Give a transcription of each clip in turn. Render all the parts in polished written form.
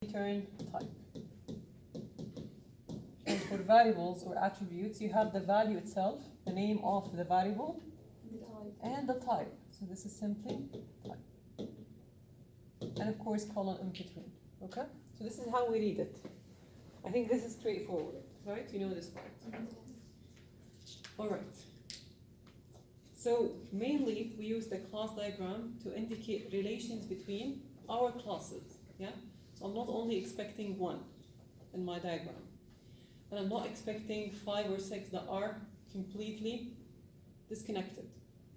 return type. And for variables or attributes, you have the value itself, the name of the variable, and the type. So this is simply type. And of course, colon in between. Okay? So this is how we read it. I think this is straightforward, right? You know this part. All right. So mainly, we use the class diagram to indicate relations between our classes. Yeah? So I'm not only expecting one in my diagram, and I'm not expecting 5 or 6 that are completely disconnected.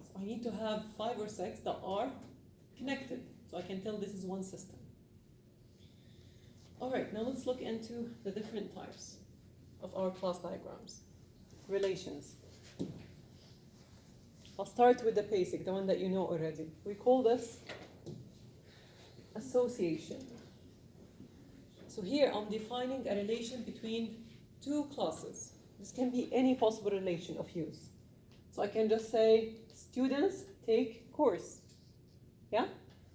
So I need to have 5 or 6 that are connected, so I can tell this is one system. All right, now let's look into the different types of our class diagrams. Relations. I'll start with the basic, the one that you know already. We call this association. So here I'm defining a relation between two classes. This can be any possible relation of use. So I can just say students take course. Yeah?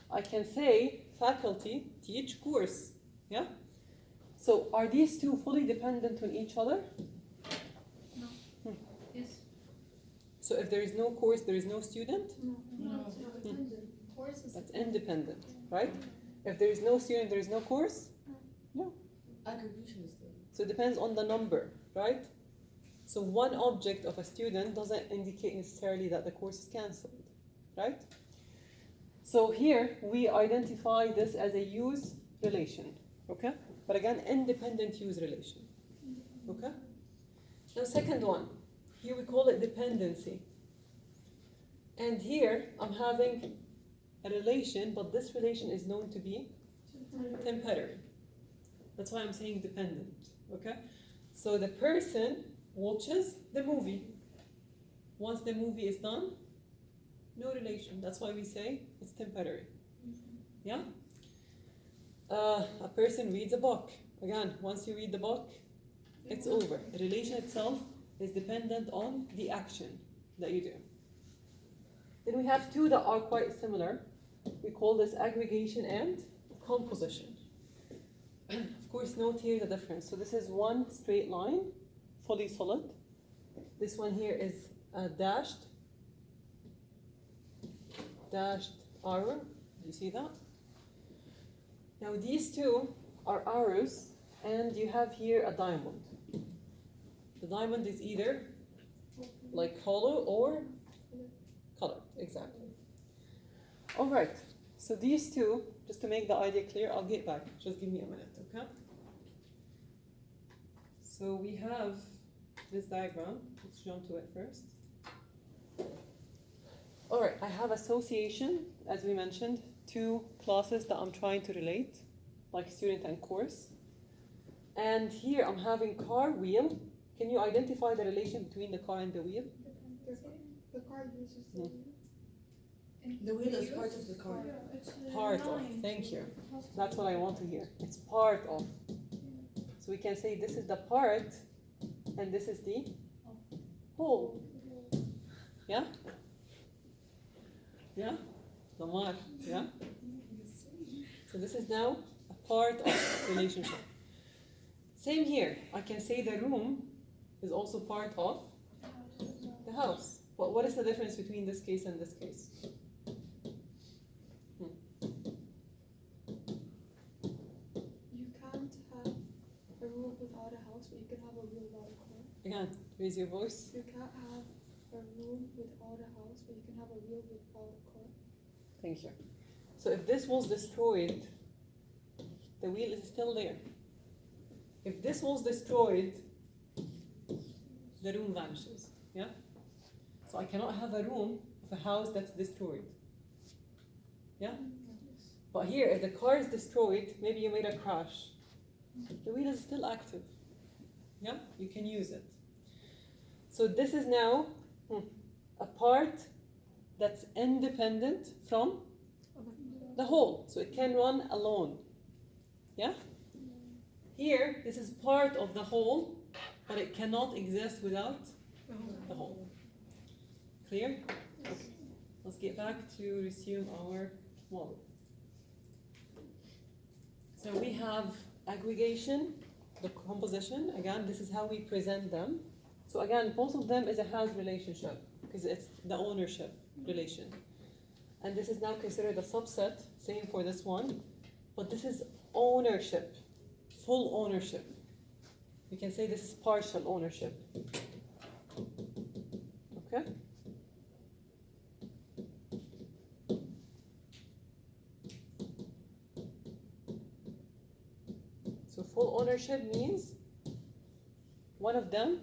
I can say faculty teach course. Yeah? So are these two fully dependent on each other? No. Yes. So if there is no course, there is no student? No. Course is That's independent, right? If there is no student, there is no course? No. Aggregation is there. So it depends on the number, right? So one object of a student doesn't indicate necessarily that the course is cancelled, right? So here we identify this as a use relation, okay? But again, independent use relation, okay? Now second one, here we call it dependency. And here I'm having a relation, but this relation is known to be temporary. That's why I'm saying dependent, okay? So the person watches the movie. Once the movie is done, no relation. That's why we say it's temporary. Yeah? A person reads a book. Again, once you read the book, it's over. The relation itself is dependent on the action that you do. Then we have two that are quite similar. We call this aggregation and composition. Of course, note here the difference. So this is one straight line, fully solid. This one here is a dashed arrow. Do you see that? Now these two are arrows, and you have here a diamond. The diamond is either like hollow or colored, exactly. All right, so these two, just to make the idea clear, I'll get back. Just give me a minute, okay? So we have this diagram. Let's jump to it first. All right, I have association, as we mentioned, two classes that I'm trying to relate, like student and course. And here I'm having car, wheel. Can you identify the relation between the car and the wheel? the car uses the wheel. The wheel is part of the car. Part of, thank you. That's what I want to hear. It's part of. So we can say this is the part, and this is the whole. Yeah? Yeah? Lamar, yeah? So this is now a part of relationship. Same here. I can say the room is also part of the house. But what is the difference between this case and this case? You can't have a room without a house, but you can have a wheel without a car. Again, raise your voice. You can't have a room without a house, but you can have a wheel without a car. Thank you. So if this was destroyed, the wheel is still there. If this was destroyed, the room vanishes. Yeah? So I cannot have a room of a house that's destroyed. Yeah? But here, if the car is destroyed, maybe you made a crash, the wheel is still active. Yeah? You can use it. So this is now a part that's independent from the whole. So it can run alone. Yeah? Here, this is part of the whole, but it cannot exist without the whole. Clear? Okay. Let's get back to resume our model. So we have aggregation, the composition. Again, this is how we present them. So again, both of them is a has relationship because it's the ownership relation. And this is now considered a subset, same for this one. But this is ownership, full ownership. We can say this is partial ownership. Okay? So full ownership means one of them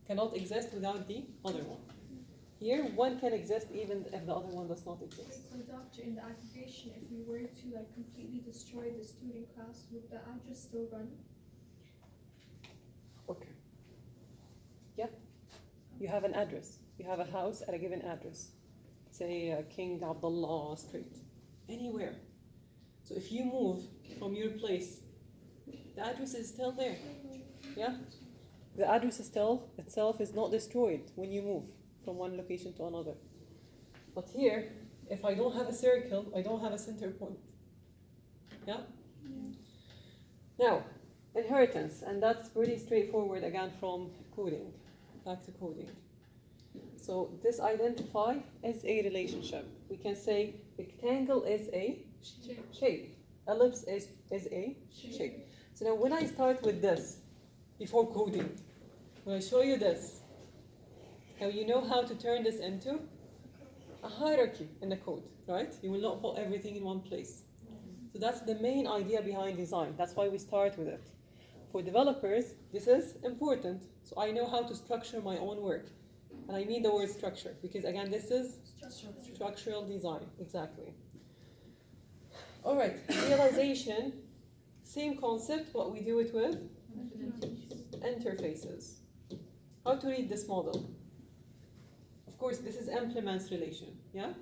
cannot exist without the other one. Here, one can exist even if the other one does not exist. So doctor, in the aggregation, if we were to like completely destroy the student class, would the address still run? Okay. Yeah. You have an address. You have a house at a given address. Say King Abdullah Street. Anywhere. So if you move from your place, the address is still there. Yeah? The address itself is not destroyed when you move from one location to another. But here, if I don't have a circle, I don't have a center point. Yeah? Now, inheritance, and that's pretty straightforward again from coding, back to coding. So this identify is a relationship. We can say rectangle is a shape. Ellipse is a shape. So now when I start with this, before coding, when I show you this, now you know how to turn this into a hierarchy in the code, right? You will not put everything in one place. So that's the main idea behind design. That's why we start with it. For developers, this is important. So I know how to structure my own work. And I mean the word structure, because again, this is structural design, exactly. All right, realization, same concept, but we do it with interfaces. How to read this model? Of course, this is implements relation, yeah?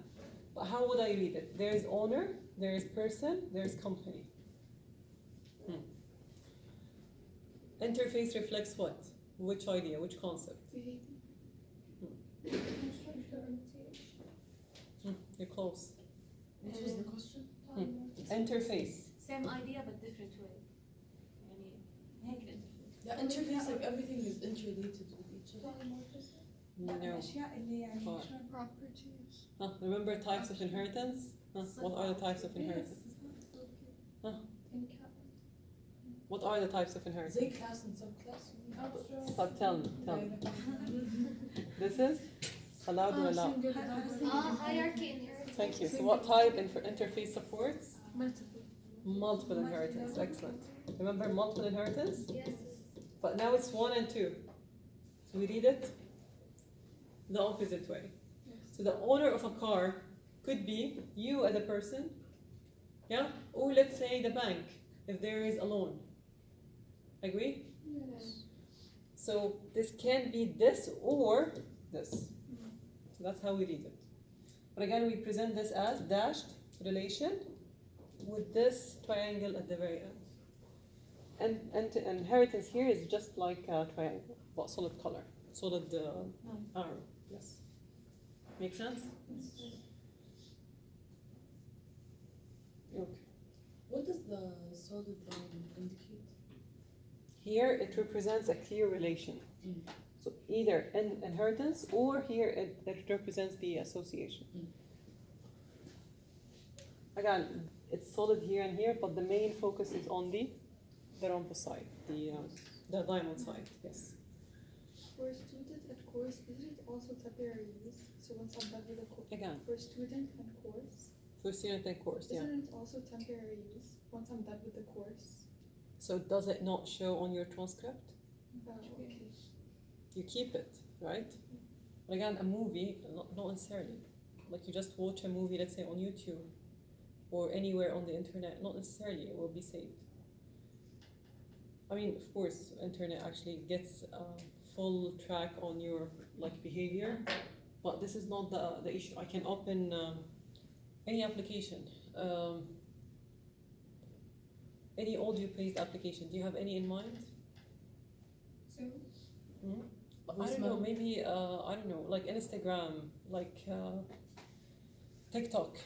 But how would I read it? There is owner, there is person, there is company. Interface reflects what? Which idea, which concept? You're close. What was the question? Interface. Same idea but different way. يعني هيك الانترفيس. The interface, like everything is interrelated with each other. No. الأشياء اللي يعني Fine. شلون properties. Remember types of inheritance? What are the types of inheritance? What are the types of inheritance? They class and subclass. Stop, tell me. This is allowed or allowed? Hierarchy inheritance. Thank you. So what type interface supports? Multiple. Multiple inheritance. Excellent. Remember multiple inheritance? Yes. But now it's 1 and 2. So we read it the opposite way. So the owner of a car could be you as a person, yeah? Or let's say the bank, if there is a loan. Agree? Yes. So this can be this or this. So that's how we read it. But again, we present this as dashed relation with this triangle at the very end. And inheritance here is just like a triangle, but solid color, solid arrow. Yes. Make sense? Okay. What does the solid line indicate? Here it represents a clear relation. So either inheritance or here it represents the association. Again, it's solid here and here, but the main focus is on the rhombus side, the diamond side. Yes. For student and course, isn't it also temporary use? So once I'm done with the course. Again. For student and course. For student and course, yeah. Isn't it also temporary use once I'm done with the course? So does it not show on your transcript? Okay. You keep it, right? But again, a movie, not necessarily. Like you just watch a movie, let's say on YouTube or anywhere on the internet, not necessarily it will be saved. I mean, of course, internet actually gets a full track on your behavior, but this is not the issue. I can open any application, any audio-based application. Do you have any in mind? So I don't know, maybe, I don't know, like Instagram, like TikTok.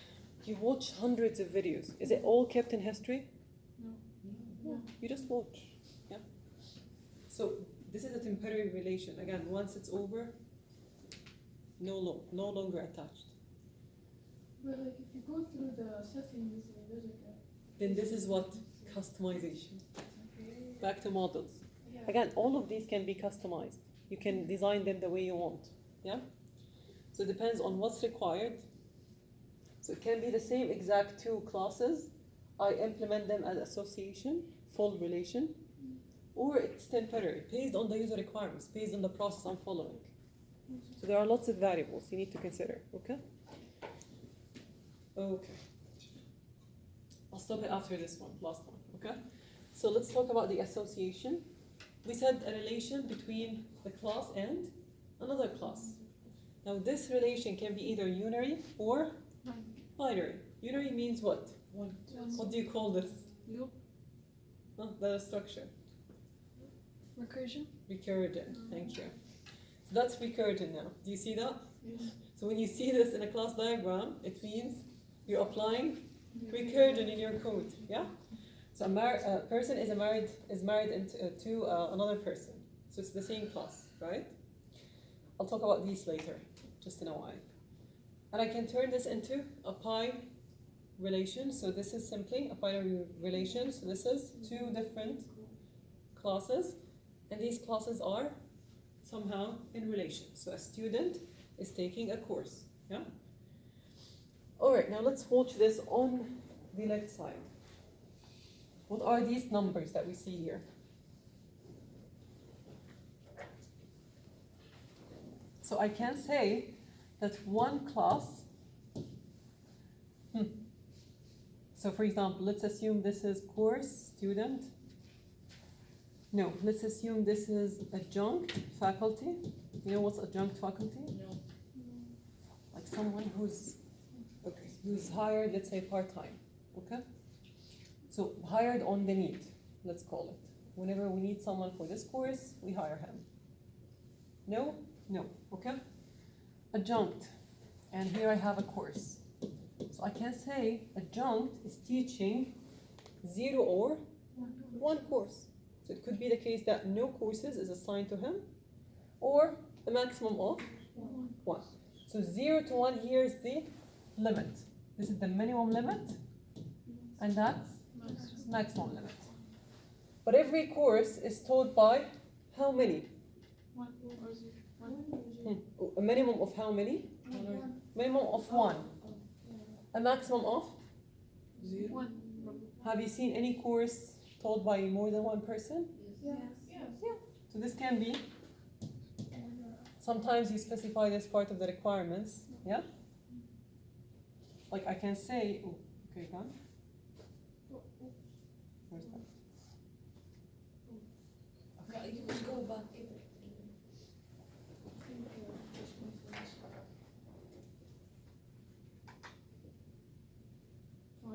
You watch hundreds of videos. Is it all kept in history? You just watch. Yeah. So this is a temporary relation. Again, once it's over, no longer attached. But like if you go through the settings, there's like a Then this is what customization. okay. Back to models. Yeah. Again, all of these can be customized. You can design them the way you want. Yeah? So it depends on what's required. So it can be the same exact two classes. I implement them as association, full relation, or it's temporary, based on the user requirements, based on the process I'm following. So there are lots of variables you need to consider, okay? Okay. I'll stop it after this one, last one, okay? So let's talk about the association. We said a relation between the class and another class. Now this relation can be either unary or binary. Unary means what? One. What do you call this? Loop. Oh, the structure. Recursion? Recursion, thank you. So that's recursion now. Do you see that? Yes. So when you see this in a class diagram, it means you're applying recursion in your code, yeah? So a person is married to another person. So it's the same class, right? I'll talk about these later, just in a while. And I can turn this into a pi relation. So this is simply a binary relation. So this is two different classes, and these classes are somehow in relation. So a student is taking a course, yeah? All right, now let's watch this on the left side. What are these numbers that we see here? So I can say that one class, so for example, let's assume this is course student. No, let's assume this is adjunct faculty. You know what's adjunct faculty? No. Like someone who's hired, let's say part-time, okay? So hired on the need, let's call it. Whenever we need someone for this course, we hire him. No? No, okay? Adjunct, and here I have a course. So I can say adjunct is teaching 0 or 1 course. So it could be the case that no courses is assigned to him, or a maximum of 1. So 0 to 1 here is the limit. This is the minimum limit, and that's maximum limit. But every course is taught by how many? A minimum of how many? Minimum of 1. A maximum of? 1. Have you seen any course taught by more than one person? Yes. So this can be, sometimes you specify this part of the requirements, yeah? Like I can say, oh, okay, done. Where's that? Okay, you can go back.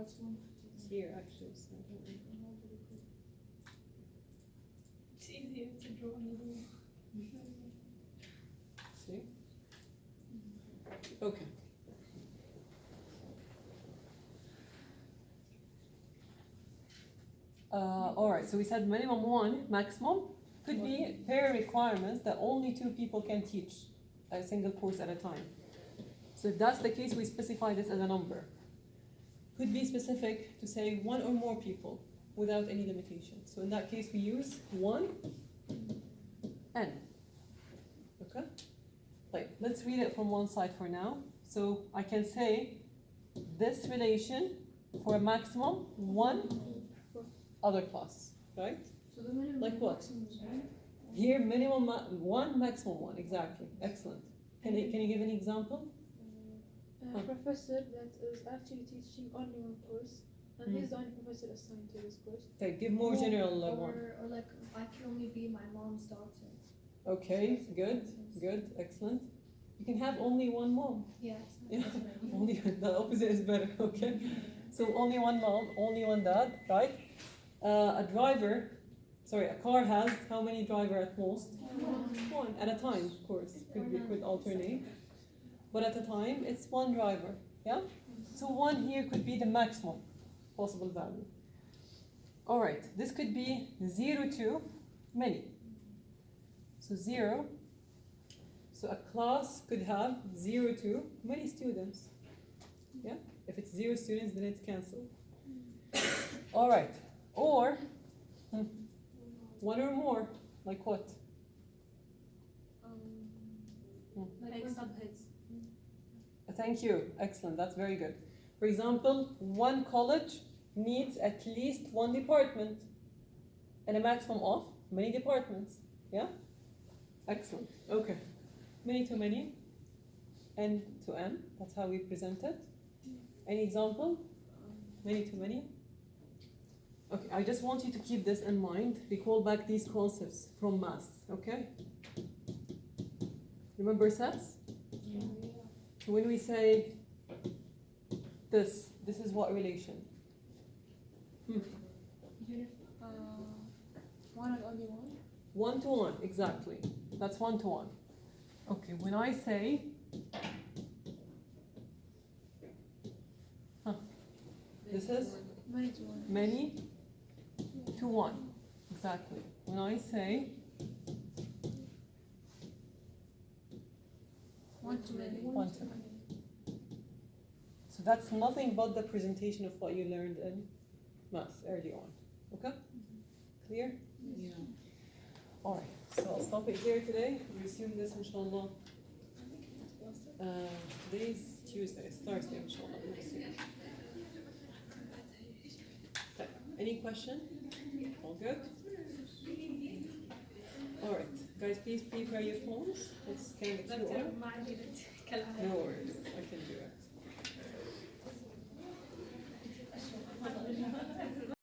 It's here actually. So I don't know. It's easier to draw another one. See? Okay. All right, so we said minimum 1, maximum could be pair requirements that only 2 people can teach a single course at a time. So if that's the case, we specify this as a number. Could be specific to say 1 or more people without any limitation. So in that case, we use 1 n. Okay? Like, let's read it from one side for now. So I can say this relation for a maximum 1 other class, right? So the minimum Like what? maximum is 1. Here, minimum 1, maximum 1, exactly. Excellent. Can you give an example? A professor that is actually teaching only one course, and he's the only professor assigned to this course. Okay, give more general one. Or like, I can only be my mom's daughter. Okay, good, excellent. You can have only one mom. Yes. Yeah, only the opposite is better. Okay, so only one mom, only one dad, right? A car has how many driver at most? One at a time, of course. Could alternate, but at a time it's one driver. Yeah. So 1 here could be the maximum possible value. All right, this could be 0 to many. So 0. So a class could have 0 to many students. Yeah? If it's 0 students, then it's cancelled. All right. Or one or more. Like what? Like subheads. Thank you. Excellent. That's very good. For example, one college needs at least one department and a maximum of many departments. Yeah? Excellent. Okay. Many to many, n to n. That's how we present it. Any example? Many to many? Okay, I just want you to keep this in mind. Recall back these concepts from math, okay? Remember sets? Yeah. So when we say this is what relation? One and only one. 1 to 1, exactly. That's 1 to 1. Okay, when I say this is Many to one. many to 1, exactly. When I say One to many. One to many. So that's nothing but the presentation of what you learned in math early on. Okay? Clear? Yeah. Alright, so I'll stop it here today. Resume this inshallah. Today's Tuesday, it's Thursday inshallah. We'll resume. Okay. Any question? All good? Alright, guys, please prepare your phones. Let's scan the QR. No worries, I can do it.